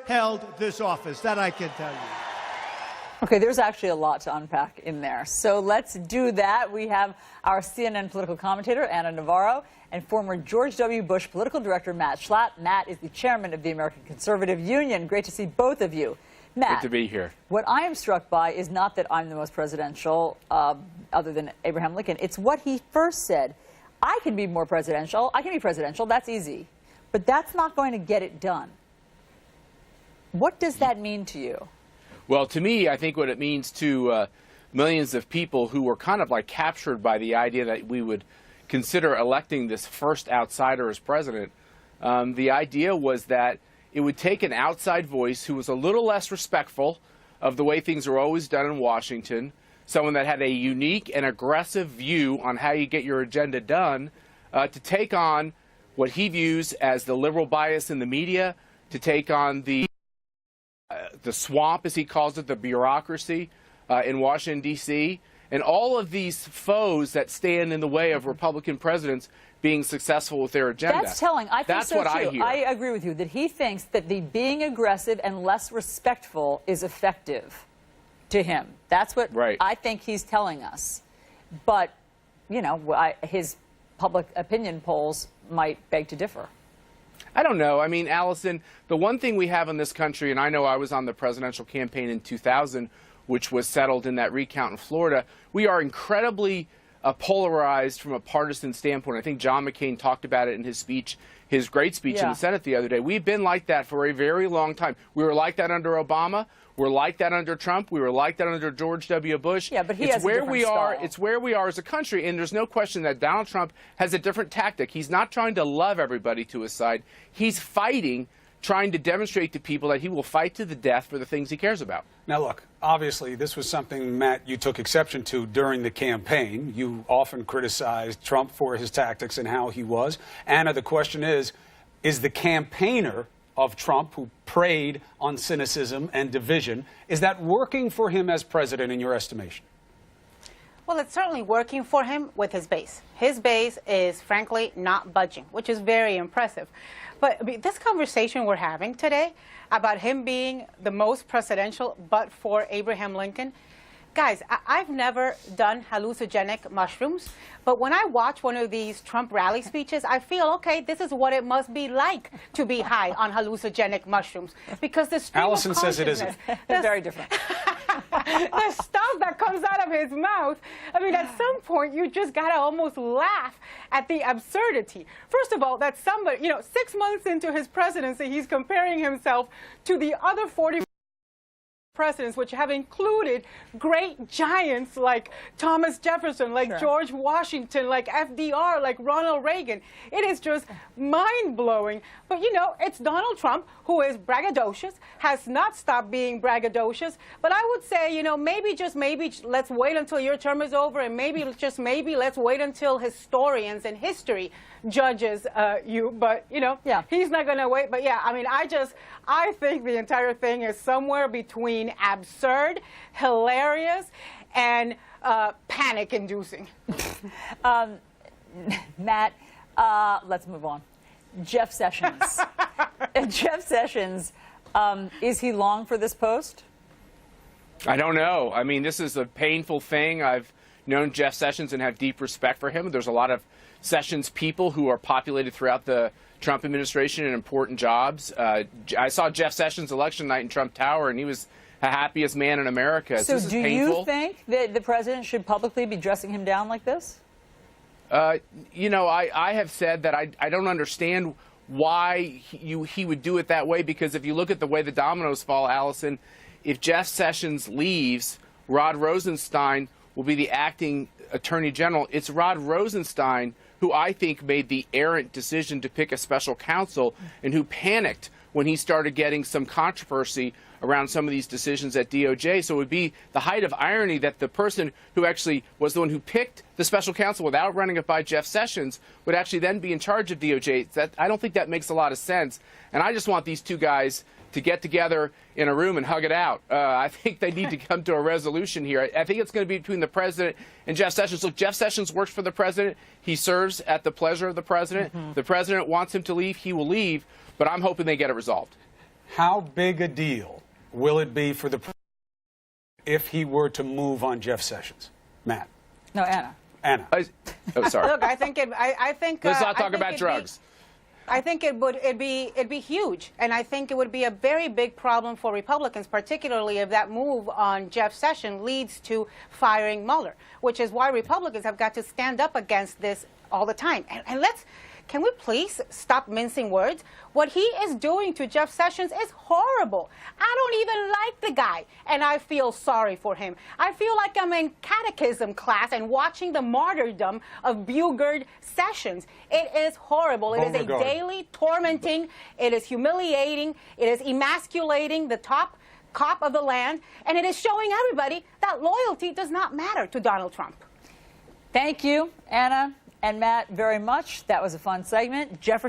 held this office. That I can tell you. Okay, there's actually a lot to unpack in there. So let's do that. We have our CNN political commentator, Ana Navarro, and former George W. Bush political director, Matt Schlapp. Matt is the chairman of the American Conservative Union. Great to see both of you. Matt, good to be here. What I am struck by is not that I'm the most presidential, other than Abraham Lincoln. It's what he first said. I can be more presidential. I can be presidential. That's easy. But that's not going to get it done. What does that mean to you? Well, to me, I think what it means to millions of people who were kind of like captured by the idea that we would consider electing this first outsider as president, the idea was that it would take an outside voice who was a little less respectful of the way things are always done in Washington, someone that had a unique and aggressive view on how you get your agenda done, to take on what he views as the liberal bias in the media, to take on the swamp, as he calls it, the bureaucracy in Washington, D.C., and all of these foes that stand in the way of Republican presidents being successful with their agenda. That's telling. I think That's so what too. I hear. I agree with you that he thinks that the being aggressive and less respectful is effective to him. That's what I think he's telling us. But, you know, his public opinion polls might beg to differ. I don't know. I mean, Allison, the one thing we have in this country, and I know I was on the presidential campaign in 2000, which was settled in that recount in Florida, we are incredibly polarized from a partisan standpoint. I think John McCain talked about it in his speech, his great speech in the Senate the other day. We've been like that for a very long time. We were like that under Obama. We're like that under Trump. We were like that under George W. Bush. Yeah, but he has a different style. It's where we are as a country, and there's no question that Donald Trump has a different tactic. He's not trying to love everybody to his side. He's fighting, trying to demonstrate to people that he will fight to the death for the things he cares about. Now, look, obviously, this was something, Matt, you took exception to during the campaign. You often criticized Trump for his tactics and how he was. Anna, the question is the campaigner of Trump, who preyed on cynicism and division, is that working for him as president in your estimation? Well, it's certainly working for him with his base. His base is, frankly, not budging, which is very impressive. But I mean, this conversation we're having today about him being the most presidential but for Abraham Lincoln, guys, I've never done hallucinogenic mushrooms, but when I watch one of these Trump rally speeches, I feel, okay, this is what it must be like to be high on hallucinogenic mushrooms. Because the stream Allison of says it isn't. It's very different. The stuff that comes out of his mouth, I mean, at some point, you just got to almost laugh at the absurdity. First of all, that somebody, 6 months into his presidency, he's comparing himself to the other 40 presidents, which have included great giants like Thomas Jefferson, like George Washington, like FDR, like Ronald Reagan. It is just mind-blowing. But, it's Donald Trump, who is braggadocious, has not stopped being braggadocious. But I would say, maybe, just maybe, let's wait until your term is over, and maybe, just maybe, let's wait until historians and history judges you. But, he's not going to wait. But, yeah, I mean, I think the entire thing is somewhere between absurd, hilarious, and panic-inducing. Matt, let's move on. Jeff Sessions. Jeff Sessions, is he long for this post? I don't know. I mean, this is a painful thing. I've known Jeff Sessions and have deep respect for him. There's a lot of Sessions people who are populated throughout the Trump administration in important jobs. I saw Jeff Sessions election night in Trump Tower, and he was the happiest man in America. So do you think that the president should publicly be dressing him down like this? I have said that I don't understand why he would do it that way, because if you look at the way the dominoes fall, Allison, if Jeff Sessions leaves, Rod Rosenstein will be the acting attorney general. It's Rod Rosenstein who I think made the errant decision to pick a special counsel and who panicked when he started getting some controversy around some of these decisions at DOJ. So it would be the height of irony that the person who actually was the one who picked the special counsel without running it by Jeff Sessions would actually then be in charge of DOJ. I don't think that makes a lot of sense. And I just want these two guys to get together in a room and hug it out. I think they need to come to a resolution here. I think it's going to be between the president and Jeff Sessions. Look, Jeff Sessions works for the president. He serves at the pleasure of the president. The president wants him to leave. He will leave. But I'm hoping they get it resolved. How big a deal will it be for the president if he were to move on Jeff Sessions? Matt. No, Anna. Anna. Oh, sorry. Look, I think Let's not talk about drugs. I think it'd be huge, and I think it would be a very big problem for Republicans, particularly if that move on Jeff Sessions leads to firing Mueller, which is why Republicans have got to stand up against this all the time. And can we please stop mincing words? What he is doing to Jeff Sessions is horrible. I don't even like the guy, and I feel sorry for him. I feel like I'm in catechism class and watching the martyrdom of Bugard Sessions. It is horrible. It is a daily tormenting, it is humiliating, it is emasculating the top cop of the land, and it is showing everybody that loyalty does not matter to Donald Trump. Thank you, Anna and Matt, very much. That was a fun segment. Jefferson.